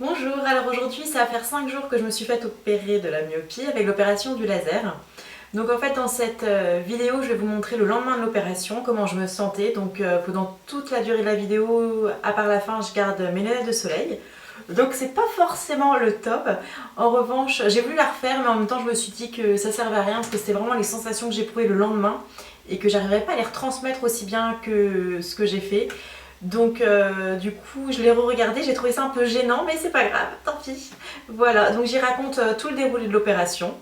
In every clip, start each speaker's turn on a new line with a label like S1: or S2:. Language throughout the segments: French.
S1: Bonjour, alors aujourd'hui ça va faire 5 jours que je me suis fait opérer de la myopie avec l'opération du laser. Donc en fait dans cette vidéo je vais vous montrer le lendemain de l'opération, comment je me sentais. Donc pendant toute la durée de la vidéo, à part la fin, je garde mes lunettes de soleil. Donc c'est pas forcément le top. En revanche, j'ai voulu la refaire mais en même temps je me suis dit que ça servait à rien parce que c'était vraiment les sensations que j'ai éprouvées le lendemain et que j'arriverais pas à les retransmettre aussi bien que ce que j'ai fait. Donc du coup je l'ai re-regardé, j'ai trouvé ça un peu gênant mais c'est pas grave, tant pis. Voilà, donc j'y raconte tout le déroulé de l'opération.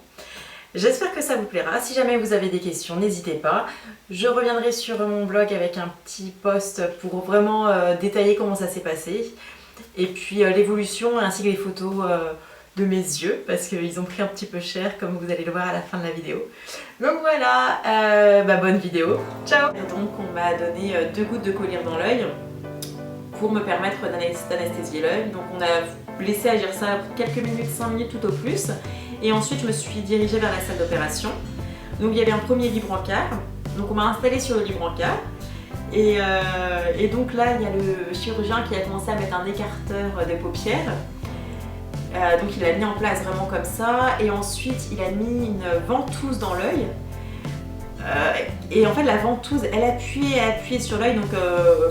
S1: J'espère que ça vous plaira. Si jamais vous avez des questions, n'hésitez pas. Je reviendrai sur mon blog avec un petit post pour vraiment détailler comment ça s'est passé. Et puis l'évolution ainsi que les photos de mes yeux parce qu'ils ont pris un petit peu cher comme vous allez le voir à la fin de la vidéo. Donc voilà, bonne vidéo. Ciao. Et donc on m'a donné 2 gouttes de collyre dans l'œil pour me permettre d'anesthésier l'œil. Donc on a laissé agir ça quelques minutes, 5 minutes tout au plus. Et ensuite je me suis dirigée vers la salle d'opération. Donc il y avait un premier lit brancard. Donc on m'a installé sur le lit brancard. Et donc là il y a le chirurgien qui a commencé à mettre un écarteur des paupières. Donc il l'a mis en place vraiment comme ça. Et ensuite il a mis une ventouse dans l'œil. Et en fait la ventouse elle appuyait sur l'œil, donc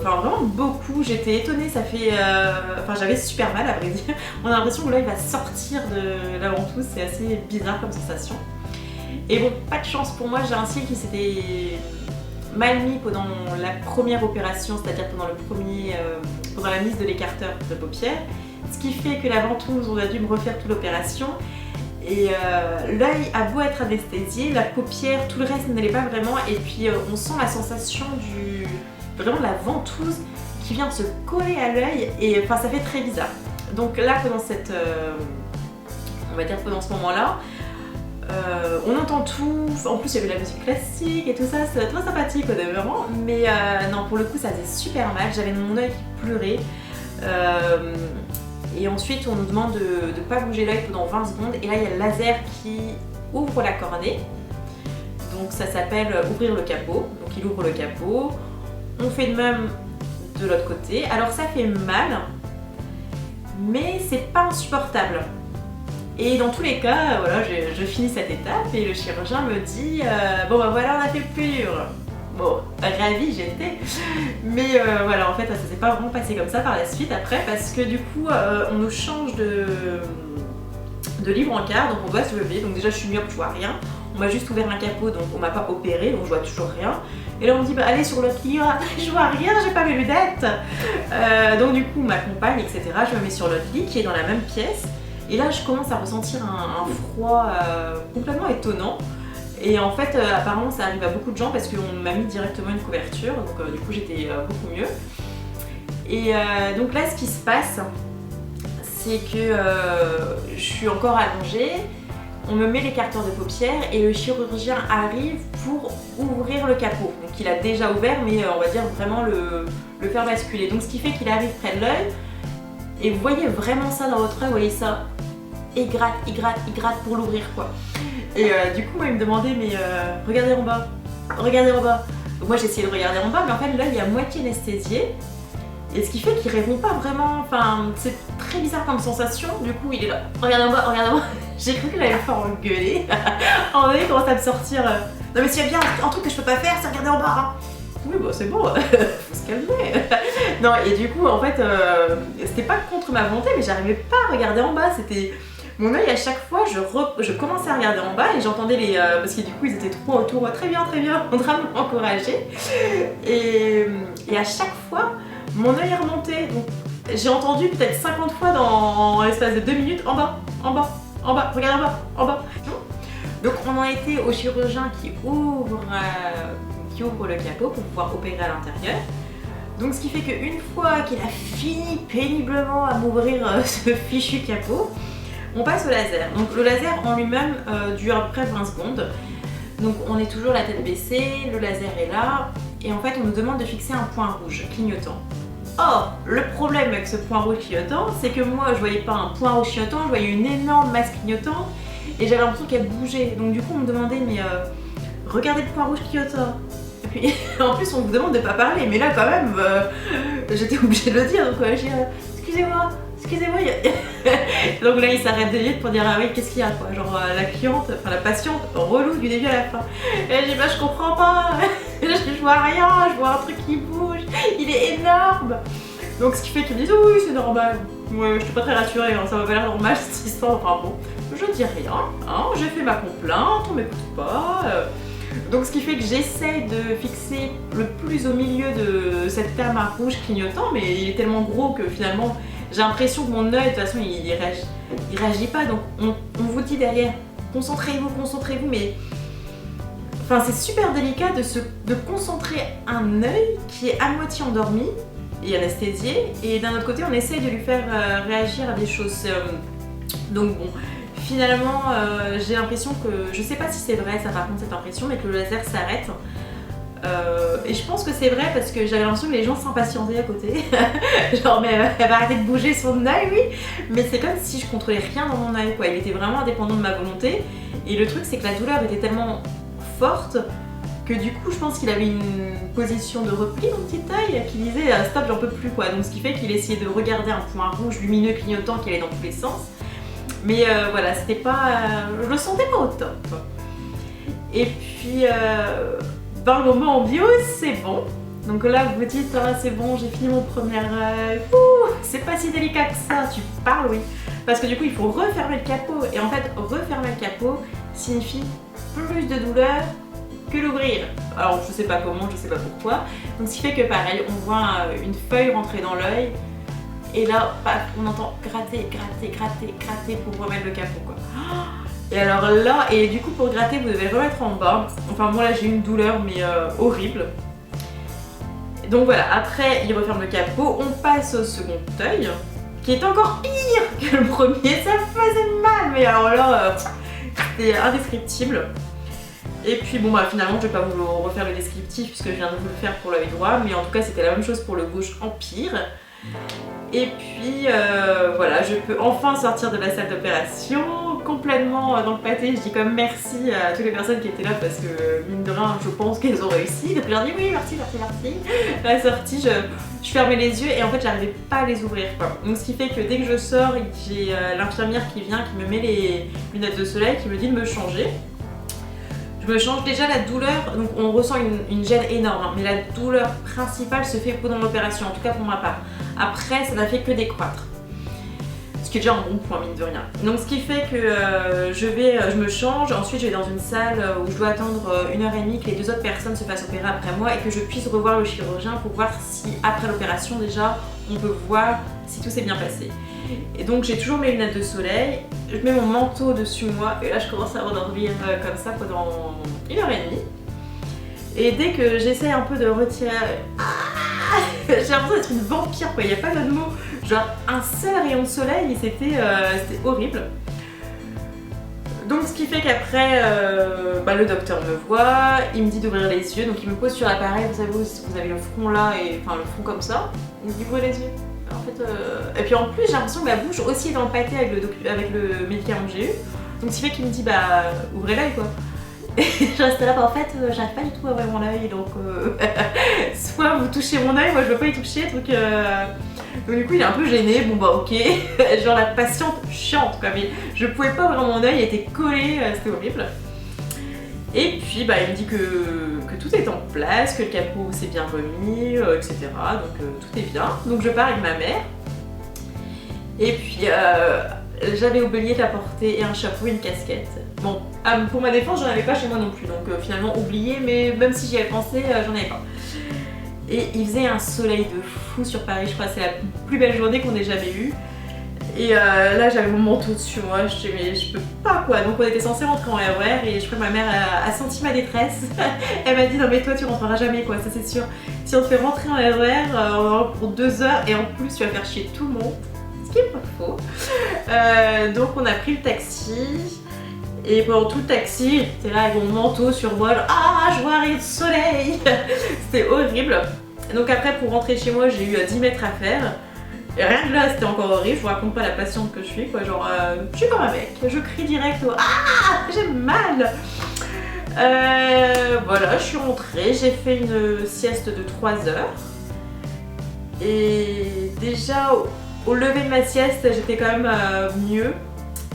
S1: enfin vraiment beaucoup, j'étais étonnée, ça fait enfin j'avais super mal à vrai dire, on a l'impression que l'œil va sortir de la ventouse, c'est assez bizarre comme sensation. Et bon, pas de chance pour moi, j'ai un cil qui s'était mal mis pendant la première opération, c'est-à-dire pendant la mise de l'écarteur de paupières, ce qui fait que la ventouse, on a dû me refaire toute l'opération. Et l'œil a beau être anesthésié, la paupière, tout le reste n'allait pas vraiment. Et puis on sent la sensation vraiment de la ventouse qui vient se coller à l'œil. Et enfin ça fait très bizarre. Donc là pendant on va dire pendant ce moment-là, on entend tout. En plus il y avait de la musique classique et tout ça, c'est très sympathique au demeurant. Mais non, pour le coup ça faisait super mal. J'avais mon œil qui pleurait. Et ensuite on nous demande de ne pas bouger l'œil pendant 20 secondes et là il y a le laser qui ouvre la cornée, donc ça s'appelle ouvrir le capot, donc il ouvre le capot, on fait de même de l'autre côté, alors ça fait mal mais c'est pas insupportable. Et dans tous les cas, voilà, je finis cette étape et le chirurgien me dit bon bah voilà, on a fait le plus dur. Bon, ravie j'étais, mais voilà, en fait ça s'est pas vraiment passé comme ça par la suite après, parce que du coup on nous change de lit brancard, donc on doit se lever. Donc déjà je suis myope, je vois rien, on m'a juste ouvert un capot donc on m'a pas opéré, donc je vois toujours rien. Et là on me dit bah allez sur l'autre lit, je vois rien, j'ai pas mes lunettes. Donc du coup on m'accompagne etc, je me mets sur l'autre lit qui est dans la même pièce, et là je commence à ressentir un froid complètement étonnant. Et en fait, apparemment ça arrive à beaucoup de gens parce qu'on m'a mis directement une couverture, donc du coup j'étais beaucoup mieux. Et donc là ce qui se passe, c'est que je suis encore allongée, on me met l'écarteur de paupières et le chirurgien arrive pour ouvrir le capot. Donc il a déjà ouvert mais on va dire vraiment le faire basculer. Donc ce qui fait qu'il arrive près de l'œil et vous voyez vraiment ça dans votre œil, vous voyez ça, il gratte pour l'ouvrir quoi. Et du coup, moi, il me demandait, mais regardez en bas, regardez en bas. Donc moi, j'ai essayé de regarder en bas, mais en fait, l'œil est à moitié anesthésié. Et ce qui fait qu'il répond pas vraiment, enfin, c'est très bizarre comme sensation. Du coup, il est là, regardez en bas, regardez en bas. J'ai cru qu'il allait me faire engueuler. En donné, il commence à me sortir, non mais s'il y a bien un truc que je peux pas faire, c'est regarder en bas. Hein. Oui, bah c'est bon, faut se calmer. Non, et du coup, en fait, c'était pas contre ma volonté, mais j'arrivais pas à regarder en bas, c'était... Mon œil à chaque fois, je commençais à regarder en bas et j'entendais parce que du coup ils étaient trop autour, très bien, en train de m'encourager. Et à chaque fois, mon œil est remonté. Donc j'ai entendu peut-être 50 fois dans l'espace de 2 minutes, en bas, en bas, en bas, regarde en bas, en bas. Donc on en était au chirurgien qui ouvre le capot pour pouvoir opérer à l'intérieur. Donc ce qui fait qu'une fois qu'il a fini péniblement à m'ouvrir ce fichu capot, on passe au laser. Donc le laser en lui-même dure à peu près 20 secondes. Donc on est toujours la tête baissée, le laser est là, et en fait on nous demande de fixer un point rouge clignotant. Or, le problème avec ce point rouge clignotant, c'est que moi je voyais pas un point rouge clignotant, je voyais une énorme masse clignotante, et j'avais l'impression qu'elle bougeait. Donc du coup on me demandait, mais regardez le point rouge clignotant. Et puis en plus on vous demande de pas parler, mais là quand même j'étais obligée de le dire, donc je dis excusez-moi, excusez-moi. Donc là il s'arrête de vite pour dire ah oui qu'est-ce qu'il y a quoi, genre la cliente, enfin la patiente relou du début à la fin. Et je dis bah je comprends pas, je vois rien, je vois un truc qui bouge, il est énorme. Donc ce qui fait qu'ils me disent oui c'est normal. Ouais, je suis pas très rassurée, hein, ça m'a pas l'air normal cette histoire, enfin bon, je dis rien, hein, j'ai fait ma complainte, on m'écoute pas. Donc ce qui fait que j'essaie de fixer le plus au milieu de cette tama rouge clignotant, mais il est tellement gros que finalement j'ai l'impression que mon œil de toute façon il réagit pas, donc on vous dit derrière concentrez-vous, mais enfin c'est super délicat de concentrer un œil qui est à moitié endormi et anesthésié, et d'un autre côté on essaye de lui faire réagir à des choses. Donc bon, finalement j'ai l'impression que, je sais pas si c'est vrai ça par contre cette impression, mais que le laser s'arrête. Et je pense que c'est vrai parce que j'avais l'impression que les gens s'impatientaient à côté. Genre mais elle va arrêter de bouger son œil, oui. Mais c'est comme si je contrôlais rien dans mon œil quoi. Il était vraiment indépendant de ma volonté. Et le truc c'est que la douleur était tellement forte que du coup je pense qu'il avait une position de repli mon petit œil qui disait stop j'en peux plus quoi. Donc ce qui fait qu'il essayait de regarder un point rouge lumineux clignotant qui allait dans tous les sens. Mais voilà, c'était pas... je le sentais pas au top. Et puis dans le moment en bio c'est bon. Donc là vous vous dites ah, c'est bon j'ai fini mon premier œil. C'est pas si délicat que ça, tu parles oui. Parce que du coup il faut refermer le capot. Et en fait refermer le capot signifie plus de douleur que l'ouvrir. Alors je sais pas comment, je sais pas pourquoi. Donc ce qui fait que pareil, on voit une feuille rentrer dans l'œil et là paf, on entend gratter pour remettre le capot quoi. Et alors là, et du coup pour gratter vous devez le remettre en bas. Enfin moi là j'ai une douleur mais horrible. Donc voilà, après il referme le capot, on passe au second œil qui est encore pire que le premier, ça faisait mal mais alors là c'était indescriptible. Et puis bon bah finalement je vais pas vous refaire le descriptif puisque je viens de vous le faire pour l'œil droit, mais en tout cas c'était la même chose pour le gauche en pire. Et puis voilà, je peux enfin sortir de la salle d'opération complètement dans le pâté. Je dis quand même merci à toutes les personnes qui étaient là parce que mine de rien je pense qu'elles ont réussi. Donc je leur dis oui merci. À la sortie je fermais les yeux et en fait j'arrivais pas à les ouvrir quoi. Donc ce qui fait que dès que je sors j'ai l'infirmière qui vient, qui me met les lunettes de soleil, qui me dit de me changer. Je me change, déjà la douleur, donc on ressent une gêne énorme, hein, mais la douleur principale se fait pendant l'opération, en tout cas pour ma part. Après, ça n'a fait que décroître. Ce qui est déjà un bon point, mine de rien. Donc ce qui fait que je me change, ensuite je vais dans une salle où je dois attendre 1h30 que les 2 autres personnes se fassent opérer après moi et que je puisse revoir le chirurgien pour voir si après l'opération déjà on peut voir si tout s'est bien passé. Et donc j'ai toujours mes lunettes de soleil, je mets mon manteau dessus moi et là je commence à m'endormir comme ça pendant 1h30. Et dès que j'essaie un peu de retirer... j'ai l'impression d'être une vampire quoi, il n'y a pas d'autre mot. Genre un seul rayon de soleil et c'était horrible. Donc ce qui fait qu'après le docteur me voit, il me dit d'ouvrir les yeux, donc il me pose sur l'appareil, vous savez vous avez le front là et enfin le front comme ça, il me dit ouvrez les yeux. En fait, et puis en plus j'ai l'impression que ma bouche aussi est dans le pâté avec le médicament que j'ai eu. Donc ce qui fait qu'il me dit bah ouvrez l'œil quoi. Et je reste là, bah en fait j'arrive pas du tout à ouvrir mon œil donc soit vous touchez mon œil, moi je veux pas y toucher donc du coup il est un peu gêné, bon bah ok, genre la patiente chiante quoi, mais je pouvais pas ouvrir mon œil, il était collé, c'était horrible. Et puis bah il me dit que tout est en place, que le capot s'est bien remis, etc. Donc tout est bien. Donc je pars avec ma mère. Et puis j'avais oublié d'apporter un chapeau et une casquette. Bon, pour ma défense, j'en avais pas chez moi non plus. Donc finalement oublié, mais même si j'y avais pensé, j'en avais pas. Et il faisait un soleil de fou sur Paris, je crois que c'est la plus belle journée qu'on ait jamais eue. Et là j'avais mon manteau dessus moi, je disais mais je peux pas quoi. Donc on était censé rentrer en RER et je crois que ma mère a senti ma détresse. Elle m'a dit non mais toi tu rentreras jamais quoi, ça c'est sûr. Si on te fait rentrer en RER pour 2 heures et en plus tu vas faire chier tout le monde, ce qui est pas faux. Donc on a pris le taxi. Et pendant tout le taxi, j'étais là avec mon manteau sur moi, genre, ah je vois un rayon de soleil. C'était horrible. Donc après pour rentrer chez moi j'ai eu 10 mètres à faire. Et rien que là c'était encore horrible, je vous raconte pas la patiente que je suis quoi, genre je suis comme un mec, je crie direct au ah j'ai mal. Voilà, je suis rentrée, j'ai fait une sieste de 3 heures. Et déjà Au lever de ma sieste, j'étais quand même mieux.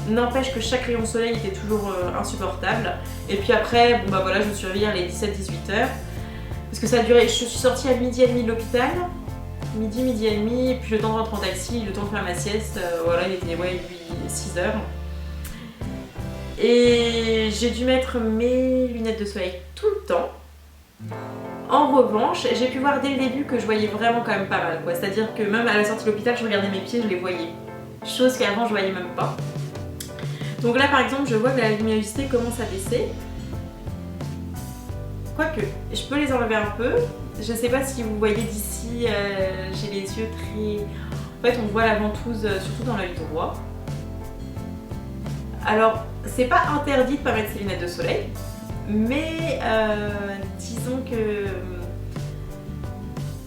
S1: N'empêche que chaque rayon de soleil était toujours insupportable. Et puis après, bon bah voilà, je me suis réveillée à les 17-18 heures. Parce que ça a duré, je suis sortie à midi et demi de l'hôpital. Midi et demi, et puis le temps de rentrer en taxi, le temps de faire ma sieste, voilà, il était 6 heures. Et j'ai dû mettre mes lunettes de soleil tout le temps. En revanche, j'ai pu voir dès le début que je voyais vraiment quand même pas mal, quoi. C'est-à-dire que même à la sortie de l'hôpital, je regardais mes pieds, je les voyais. Chose qu'avant je voyais même pas. Donc là par exemple, je vois que la luminosité commence à baisser. Quoique, je peux les enlever un peu. Je sais pas si vous voyez d'ici, j'ai les yeux très... En fait, on voit la ventouse surtout dans l'œil droit. Alors, c'est pas interdit de pas mettre ses lunettes de soleil, mais disons que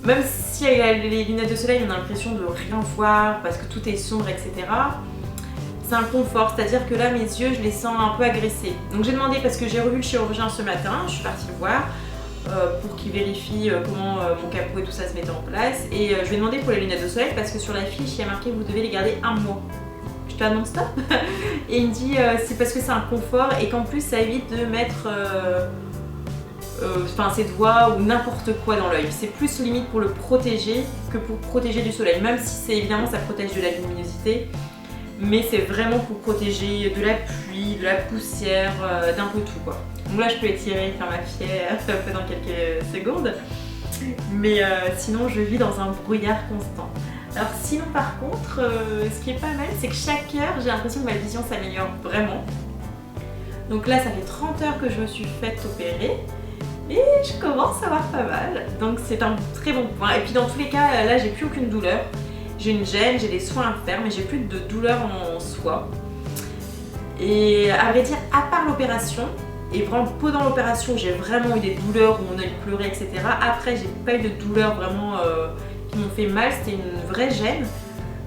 S1: même si avec les lunettes de soleil, on a l'impression de rien voir parce que tout est sombre, etc. C'est un confort, c'est-à-dire que là, mes yeux, je les sens un peu agressés. Donc j'ai demandé, parce que j'ai revu le chirurgien ce matin, je suis partie le voir pour qu'il vérifie comment mon capot et tout ça se mettait en place. Et je lui ai demandé pour les lunettes de soleil parce que sur la fiche, il y a marqué que vous devez les garder 1 mois. Je te annonce stop. Et il me dit c'est parce que c'est un confort et qu'en plus ça évite de mettre ses doigts ou n'importe quoi dans l'œil. C'est plus limite pour le protéger que pour protéger du soleil, même si c'est évidemment ça protège de la luminosité, mais c'est vraiment pour protéger de la pluie, de la poussière, d'un peu tout quoi. Donc là je peux étirer, faire ma fière dans quelques secondes, mais sinon je vis dans un brouillard constant. Alors sinon par contre, ce qui est pas mal, c'est que chaque heure, j'ai l'impression que ma vision s'améliore vraiment. Donc là, ça fait 30 heures que je me suis faite opérer et je commence à voir pas mal. Donc c'est un très bon point. Et puis dans tous les cas, là, j'ai plus aucune douleur. J'ai une gêne, j'ai des soins à faire, mais j'ai plus de douleur en soi. Et à vrai dire, à part l'opération, et vraiment pendant l'opération, j'ai vraiment eu des douleurs où mon œil pleurait, etc. Après, j'ai pas eu de douleur vraiment... qui m'ont fait mal, c'était une vraie gêne,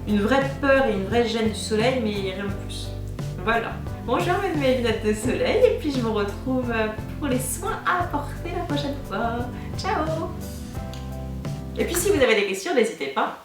S1: une vraie peur et une vraie gêne du soleil, mais rien de plus. Voilà. Bon, je vais remettre mes lunettes de soleil et puis je vous retrouve pour les soins à apporter la prochaine fois. Ciao! Et puis si vous avez des questions, n'hésitez pas.